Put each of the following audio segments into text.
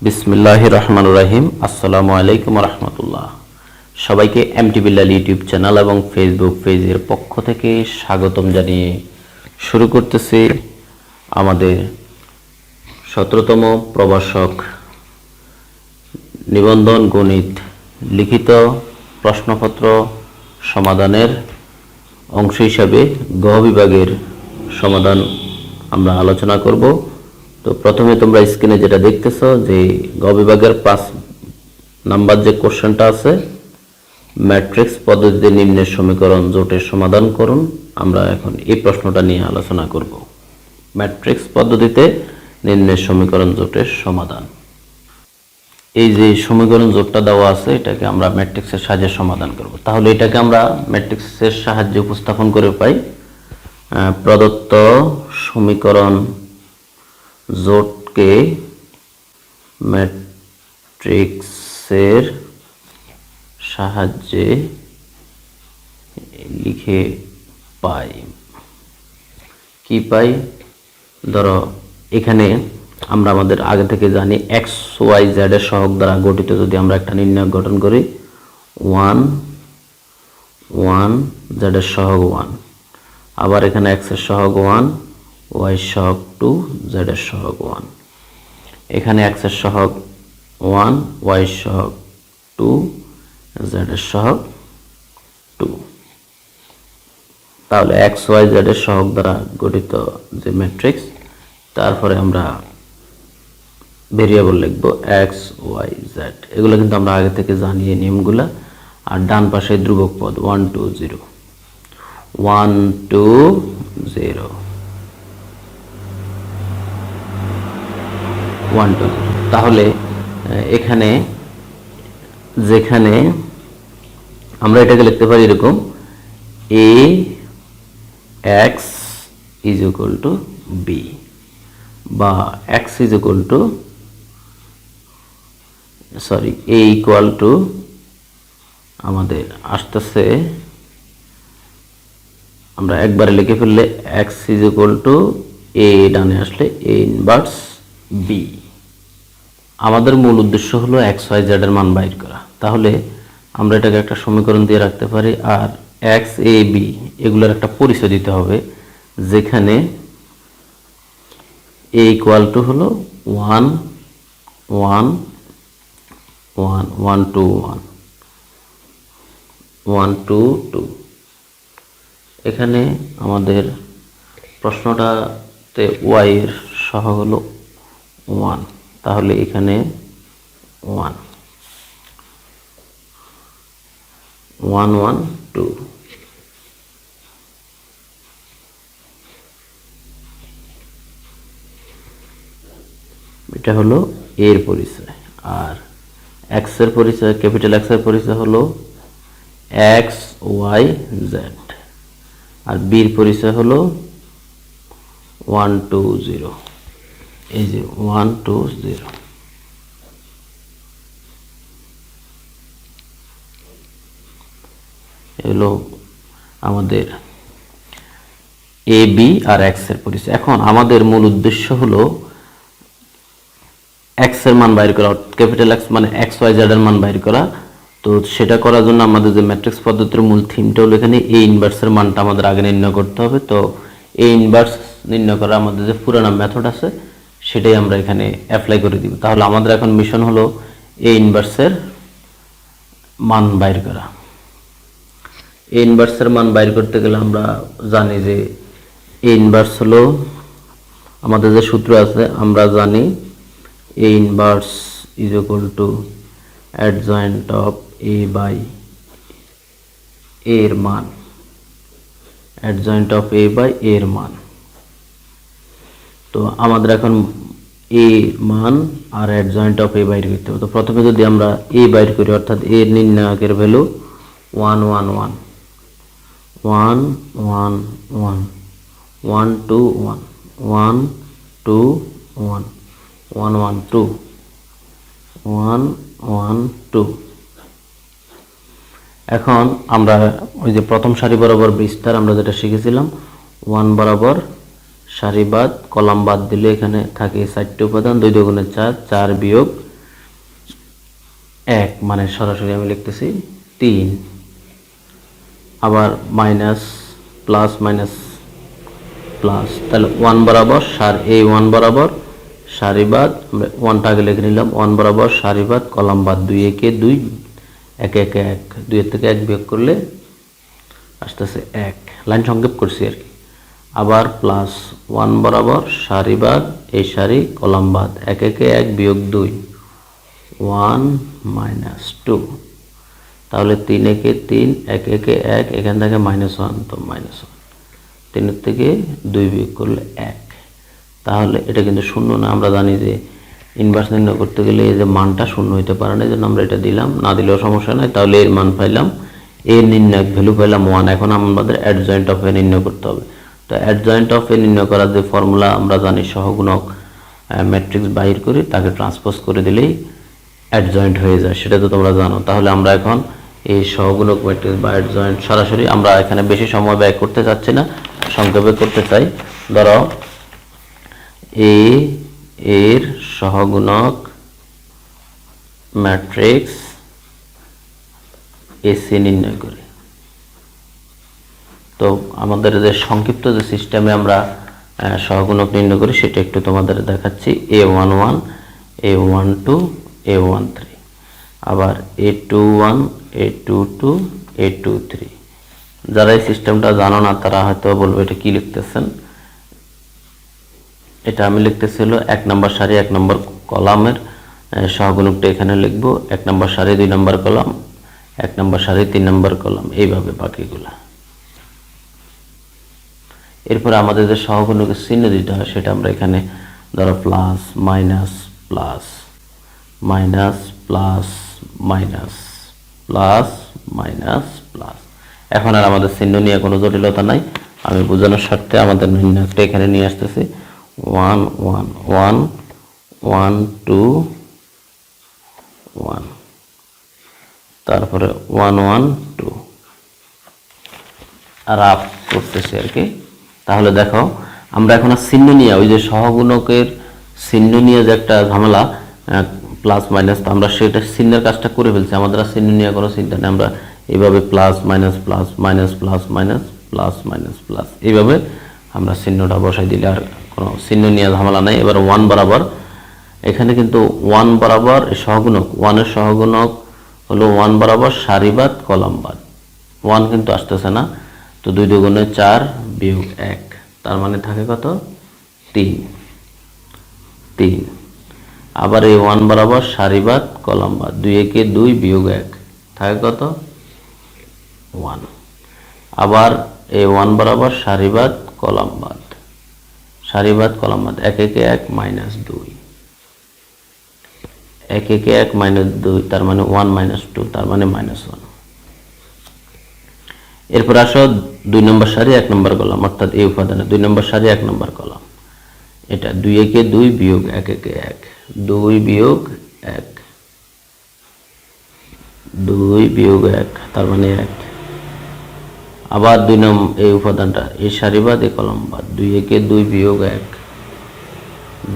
বিসমিল্লাহির রহমানির রহিম। আসসালামু আলাইকুম রহমতুল্লাহ। সবাইকে এমটি বিল্লাল ইউটিউব চ্যানেল এবং ফেসবুক পেজের পক্ষ থেকে স্বাগতম জানিয়ে শুরু করতেছি আমাদের 17তম প্রভাষক নিবন্ধন গণিত লিখিত প্রশ্নপত্র সমাধানের অংশ হিসাবে গ বিভাগের সমাধান আমরা আলোচনা করব। তো প্রথমে তোমরা স্ক্রিনে যেটা দেখতেছো যে গ বিভাগের 5 নাম্বার যে কোশ্চেনটা আছে, ম্যাট্রিক্স পদ্ধতিতে নিম্নের সমীকরণ জোটের সমাধান করুন। আমরা এখন এই প্রশ্নটা নিয়ে আলোচনা করব। ম্যাট্রিক্স পদ্ধতিতে নিম্নের সমীকরণ জোটের সমাধান। এই যে সমীকরণ জোটটা দেওয়া আছে এটাকে আমরা ম্যাট্রিক্সের সাহায্যে সমাধান করব। তাহলে এটাকে আমরা ম্যাট্রিক্সের সাহায্যে উপস্থাপন করে পাই, প্রদত্ত সমীকরণ জোটকে ম্যাট্রিক্সের সাহায্যে লিখে পাই। কি পাই? ধরো এখানে আমরা আমাদের আগে থেকে জানি এক্স ওয়াই জেড এর সহগ দ্বারা গঠিত যদি আমরা একটা নির্ণায়ক গঠন করি 1 1 জেড এর সহগ 1, আবার এখানে এক্স এর সহগ 1, ওয়াই এর সহগ 2, জেড এর সহগ 1, এখানে এক্স এর সহগ 1, ওয়াই এর সহগ 2, জেড এর সহগ 2। তাহলে এক্স ওয়াই জেড এর সহগ দ্বারা গঠিত যে ম্যাট্রিক্স, তারপরে আমরা ভেরিয়েবল লিখব এক্স ওয়াই জেড, এগুলো কিন্তু আমরা আগে থেকে জানিয়ে নিয়মগুলা। আর ডান পাশে ধ্রুবক পদ 1 2 0 1 2 0 1 2 0। তাহলে এখানে যেখানে আমরা এটাকে লিখতে পারি এরকম a x is equal to b বা x is equal to a equal to আমাদের আসতেছে, আমরা একবারে লিখে ফেললে x is equal to a, ডানে আসলে a ইনভার্স b। আমাদের মূল উদ্দেশ্য হলো এক্স ওয়াই জেড এর মান বাইর করা। তাহলে আমরা এটাকে একটা সমীকরণ দিয়ে রাখতে পারি। আর এক্স এ বি এগুলোর একটা পরিচয় দিতে হবে, যেখানে এ ইকুয়াল টু হলো 1 1 1 1 2 1 1 2 2। এখানে আমাদের প্রশ্নটাতে ওয়াই এর সহগ হলো 1, তাহলে এখানে 1 1 1 2। এটা হলো এর পরিচয়। আর এক্স এর পরিচয়, ক্যাপিটাল এক্স এর পরিচয় হলো এক্স ওয়াই জেড, আর বির পরিচয় হলো 1 2 0। এই যে 1 2 0। এগুলো আমাদের এ বি আর এক্স এর পরিচয়। এখন আমাদের মূল উদ্দেশ্য হলো এক্স এর মান বাইর করা, ক্যাপিটাল এক্স মানে এক্স ওয়াই জেড এর মান বাইর করা। তো সেটা করার জন্য আমাদের যে ম্যাট্রিক্স পদ্ধতির মূল থিমটা হলো এখানে এ ইনভার্সের মানটা আমাদের আগে নির্ণয় করতে হবে। তো এ ইনভার্স নির্ণয় করা আমাদের যে পুরানো মেথড আছে সেটাই আমরা এখানে অ্যাপ্লাই করে দিব। তাহলে আমাদের এখন মিশন হলো এ ইনভার্সের মান বাইর করা। এ ইনভার্সের মান বাইর করতে গেলে আমরা জানি যে এ ইনভার্স হলো আমাদের যে সূত্র আছে, আমরা জানি A inverse is equal to adjoint of A by A এর মান, adjoint of A by A এর মান। তো আমাদের এখন A মান আর adjoint of A বাইর করতে হবে। তো প্রথমে যদি আমরা A বাইর করি, অর্থাৎ A এর নির্ণায়কের ভ্যালু 1 1 1 1 1 1 1 2 1 1 2 1 1 1 2 1 1 2। এখন আমরা ওই যে প্রথম সারি বরাবর বিস্তার আমরা যেটা শিখেছিলাম, 1 বরাবর সারি বাদ কলাম বাদ দিলে এখানে থাকে 4টে উপাদান, 2 2 4 4 বিয়োগ 1 মানে সরাসরি আমি লিখতেছি 3, আবার মাইনাস প্লাস মাইনাস প্লাস, তাহলে 1 বরাবর এই 1 বরাবর সারিবাদ, আমরা 1টা আগে লিখে নিলাম, 1 বরাবর সারিবাদ কলাম বাদ, 2 একে 2, 1 একে 1, 2 এর থেকে 1 বিয়োগ করলে আসতেছে 1, লাইন সংক্ষেপ করছি আর কি। আবার প্লাস 1 বরাবর সারিবাদ এই সারি কলাম বাদ, 1 একে 1 বিয়োগ 2, 1 মাইনাস 2, তাহলে 3 একে 3, 1 একে 1, এখান থেকে -1, তো -1, 3 এর থেকে 2 বিয়োগ করলে 1, তাহলে এটা কিন্তু শূন্য না। আমরা জানি যে ইনভার্স নির্ণয় করতে গেলে এই যে মানটা শূন্য হইতে পারে না, এই জন্য আমরা এটা দিলাম, না দিলেও সমস্যা নাই। তাহলে এর মান পাইলাম, এর নির্ণয় ভ্যালু পাইলাম 1। এখন আমাদের অ্যাডজয়েন্ট অফ এ নির্ণয় করতে হবে। তো অ্যাডজয়েন্ট অফ এ নির্ণয় করার যে ফর্মুলা আমরা জানি, সহগুণক ম্যাট্রিক্স বাহির করি, তাকে ট্রান্সপোজ করে দিলেই অ্যাডজয়েন্ট হয়ে যায়, সেটা তো তোমরা জানো। তাহলে আমরা এখন এই সহগুণক ম্যাট্রিক্স বা অ্যাডজয়েন্ট সরাসরি, আমরা এখানে বেশি সময় ব্যয় করতে চাচ্ছি না, সংক্ষেপে করতে চাই। ধরো এ এর সহগুণক ম্যাট্রিক্স এসি নির্ণয় করি। তো আমাদের যে সংক্ষিপ্ত যে সিস্টেমে আমরা সহগুণক নির্ণয় করি সেটা একটু তোমাদের দেখাচ্ছি। A11, A12, A13, আবার A21, A22, A23। যারা এই সিস্টেমটা জানো না তারা হয়তো বলবে এটা কি লিখতেছেন। এটা আমি লিখতেছি হলো 1 নম্বর সারি 1 নম্বর কলামের সহগুণকটা এখানে লিখব, 1 নম্বর সারি 2 নম্বর কলাম, 1 নম্বর সারি 3 নম্বর কলাম, এইভাবে বাকিগুলা। এরপর আমাদের যে সহগুণকের চিহ্ন দিতে হয় সেটা আমরা এখানে ধরো plus minus plus minus plus minus plus minus plus. এখন আর আমাদের চিহ্ন নিয়ে কোনো জটিলতা নাই, আমি বোঝানোর স্বার্থে আমাদের নির্ণয়টা এখানে নিয়ে আসতেছি। 1 1 1 1 2 1, তারপরে 1 1 2 আর আপ করতেছি আর কি। তাহলে দেখো আমরা এখন আর চিহ্ন নিয়ে, ওই যে সহগুণকের চিহ্ন নিয়ে যে একটা ঝামেলা প্লাস মাইনাস, তো আমরা সেটা চিহ্নের কাজটা করে ফেলছি, আমাদের আর চিহ্ন নিয়ে কোনো চিন্তা নেই। আমরা এইভাবে plus minus plus minus plus minus plus minus plus এইভাবে আমরা চিহ্নটা বসাই দিলে আর কোনো চিহ্ন নিয়ে ঝামেলা নাই। এবার 1 বরাবর, এখানে কিন্তু 1 বরাবর সহগুণক, 1 এর সহগুণক হলো 1 বরাবর সারিবাদ কলামবাদ, 1 কিন্তু আসতেছে না, তো 2 দুগুণে 4 বিয়োগ 1, তার মানে থাকে কত 3 3। আবার এই 1 বরাবর সারিবাদ কলামবাদ, 2 একে 2 বিয়োগ 1, থাকে কত 1। আবার এই 1 বরাবর সারিবাদ কলামবাদ 1 একে 1 মাইনাস 2, 1 একে 1 মাইনাস 2, তার মানে 1 মাইনাস 2, তার মানে -1। এরপর আসো 2 নম্বর সারি 1 নম্বর কলাম, অর্থাৎ এই উপাদানে 2 নম্বর সারি 1 নম্বর কলাম, এটা 2 একে 2 বিয়োগ 1 একে 1, 2 বিয়োগ 1, 2 বিয়োগ 1, তার মানে 1। আবার 2 নম্বর এই উপাদানটা, এই সারিবাদ এই কলামবাদ, 2 একে 2 বিয়োগ 1,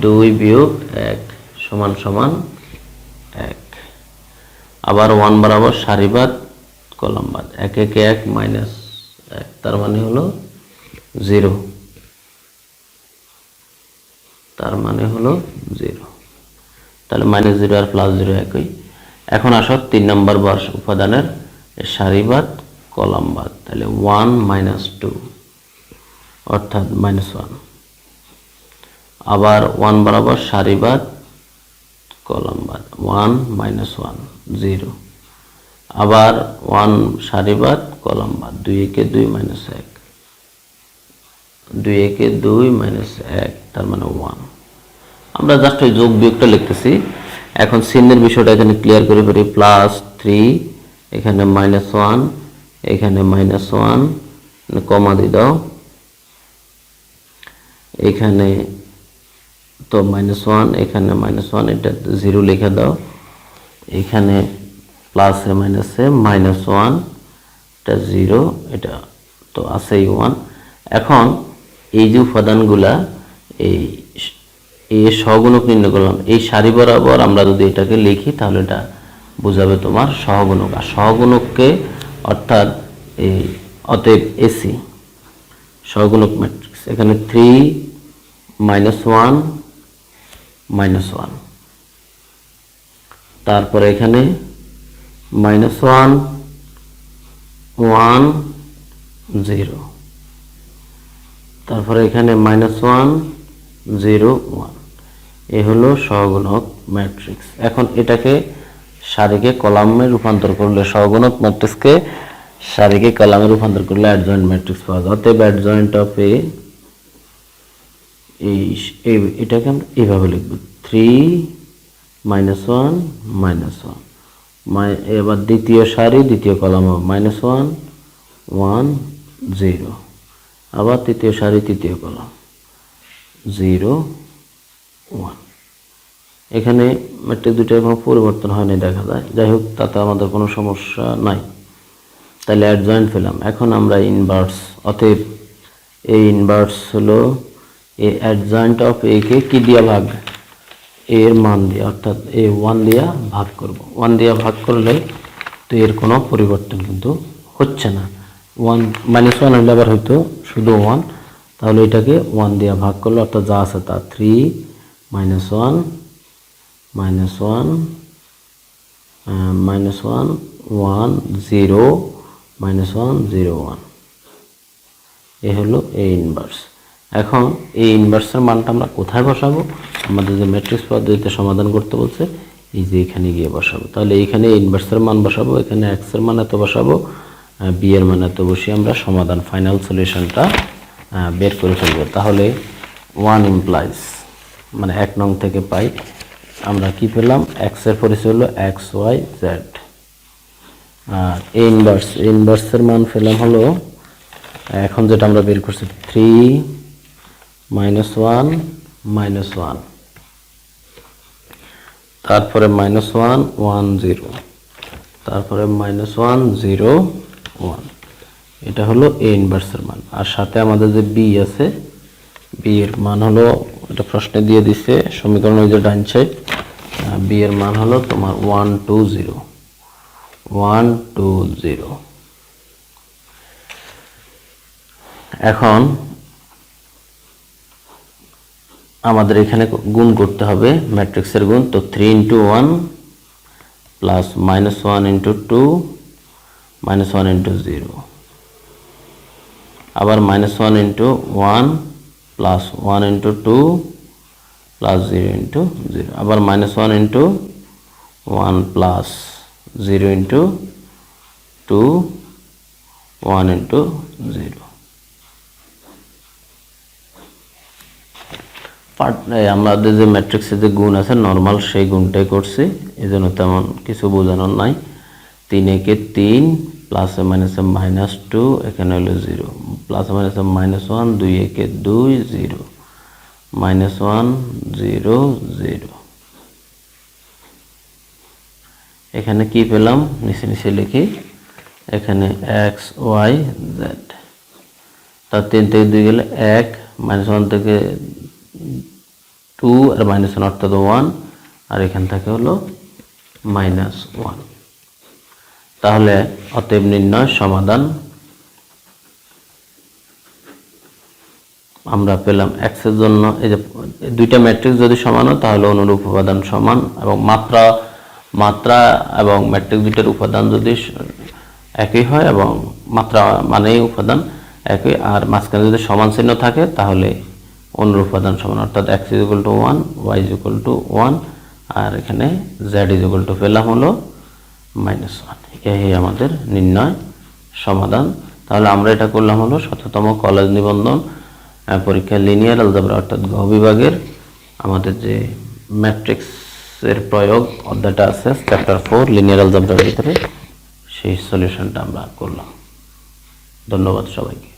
2 বিয়োগ 1 সমান সমান 1। আবার 1 বরাবর সারিবাদ কলামবাদ, 1 একে 1 মাইনাস 1, তার মানে হলো 0, তার মানে হলো 0। তাহলে -0 আর +0 একই। এখন আসো 3 নম্বর উপাদানের সারিবাদ কলামবাদ, তাহলে 1 মাইনাস 2 অর্থাৎ -1। আবার 1 বরাবর সারিবাদ কলামবাদ, 1 মাইনাস 1 0। আবার 1 সারিবাদ কলামবাদ, 2 একে 2 মাইনাস 1, 2 একে 2 মাইনাস 1, তার মানে 1। আমরা জাস্ট ওই যোগ বিয়োগটা লিখতেছি। এখন চিহ্নের বিষয়টা এখানে ক্লিয়ার করে ফেলি, +3, এখানে -1, এখানে -1, কমা দিয়ে দাও, এখানে তো -1, এখানে -1, এটা 0 লিখে দাও, এখানে প্লাসে মাইনাসে -1, এটা 0, এটা তো আছেই 1। এখন এই যে উপাদানগুলা, এই সহগুণক নির্ণয় করলাম, এই সারি বরাবর আমরা যদি এটাকে লিখি তাহলে এটা বোঝাবে তোমার সহগুণক। আর সহগুণককে অর্থাৎ এই অতএব এসি সহগুণক ম্যাট্রিক্স এখানে 3 -1 -1, তারপরে এখানে -1 1 0, তারপরে এখানে -1 0 1। এ হলো সহগুণক ম্যাট্রিক্স। এখন এটাকে সারিকে কলামে রূপান্তর করলে সহগুণক ম্যাট্রিক্সকে সারিকে কলামে রূপান্তর করলে অ্যাডজয়েন্ট ম্যাট্রিক্স পাওয়া যায়। অতএব অ্যাডজয়েন্ট অফ এ এটাকে আমরা এইভাবে লিখব 3 -1 -1, এবার দ্বিতীয় সারি দ্বিতীয় কলাম -1 1 0, আবার তৃতীয় সারি তৃতীয় কলাম 0 1। এখানে ম্যাট্রিক্স দুটো কোনো পরিবর্তন হয়নি দেখা যায়। যাই হোক, তাতে আমাদের কোনো সমস্যা নাই। তাহলে অ্যাডজয়েন্ট পেলাম। এখন আমরা ইনভার্স, অতএব এই ইনভার্স হলো এ অ্যাডজয়েন্ট অফ এ কে কি দিয়া ভাগ, এর মান দিয়ে, অর্থাৎ এ 1 দিয়া ভাগ করব। 1 দিয়া ভাগ করলে তো এর কোনো পরিবর্তন কিন্তু হচ্ছে না। 1 -1 হলে আবার হয়তো শুধু 1, তাহলে এটাকে 1 দিয়া ভাগ করলে অর্থাৎ যা আছে তা 3 -1 -1 -1 1 0 -1 0 1। এ হলো এ ইনভার্স। এখন এই ইনভার্সের মানটা আমরা কোথায় বসাবো? আমাদের যে ম্যাট্রিক্স পদ্ধতিতে সমাধান করতে বলছে এই যে এখানে গিয়ে বসাবো। তাহলে এইখানে ইনভার্সের মান বসাবো, এখানে এক্স এর মান এত বসাবো, বি এর মান এত বসিয়ে আমরা সমাধান ফাইনাল সলিউশনটা বের করে ফেলবো। তাহলে 1 ইমপ্লাইজ মানে 1 নং থেকে পাই আমরা কি পেলাম, এক্স এর পরিচয় হলো এক্স ওয়াই জেড। আর এ ইনভার্সের মান পেলাম হলো, এখন যেটা আমরা বের করছি 3 -1 -1, তারপরে -1 1 0, তারপরে -1 0 1। এটা হলো এ ইনভার্সের মান। আর সাথে আমাদের যে বি আছে, বি এর মান হলো, এটা প্রশ্নে দিয়ে দিচ্ছে সমীকরণের যে ডান সাইড, বি এর মান হলো তোমার 1 2 0 1 2 0। এখন আমাদের এখানে গুণ করতে হবে ম্যাট্রিক্সের গুণ। তো 3 × 1 প্লাস -1 × 2 -1 × 0, আবার -1 × 1 প্লাস 1 × 2 প্লাস 0 × 0, আবার -1 × 1 প্লাস 0 × 2 1 × 0। আমাদের যে ম্যাট্রিক্সের যে গুণ আছে নর্মাল সেই গুণটাই করছি, এই জন্য তেমন কিছু বোঝানোর নাই। 3 একে 3 প্লাস মাইনাসে -2, এখানে হলো 0, প্লাস মাইনাসে -1 2 একে 2 0 -1 0 0। এখানে কি পেলাম নিচে নিচে লিখি, এখানে এক্স ওয়াই জেড। তার 3 থেকে 2 গেলে 1, -1 থেকে 2 আর -1 অর্থাৎ 1, আর এখান থেকে হলো -1। তাহলে অতএব নির্ণয় সমাধান আমরা পেলাম x এর জন্য। এই যে দুইটা ম্যাট্রিক্স যদি সমান হয় তাহলে অনুরূপ উপাদান সমান, এবং মাত্রা এবং ম্যাট্রিক্স দুইটার উপাদান যদি একই হয় এবং মাত্রা মানেই উপাদান একই, আর মাঝখানে যদি সমান চিহ্ন থাকে তাহলে অনুরূপ উপাদান সমান, অর্থাৎ x = 1 y = 1, আর এখানে z = পেলাম হলো -1। এই আমাদের নির্ণয় সমাধান। তাহলে আমরা এটা করলাম হলো 7তম কলেজ নিবন্ধন পরীক্ষা লিনিয়ার অলজেব্রা অর্থাৎ গ বিভাগের আমাদের যে ম্যাট্রিক্সের প্রয়োগ অধ্যায়টা আছে চ্যাপ্টার 4 লিনিয়ার অলজেব্রার ভিতরে, সেই সলিউশনটা আমরা করলাম। ধন্যবাদ সবাইকে।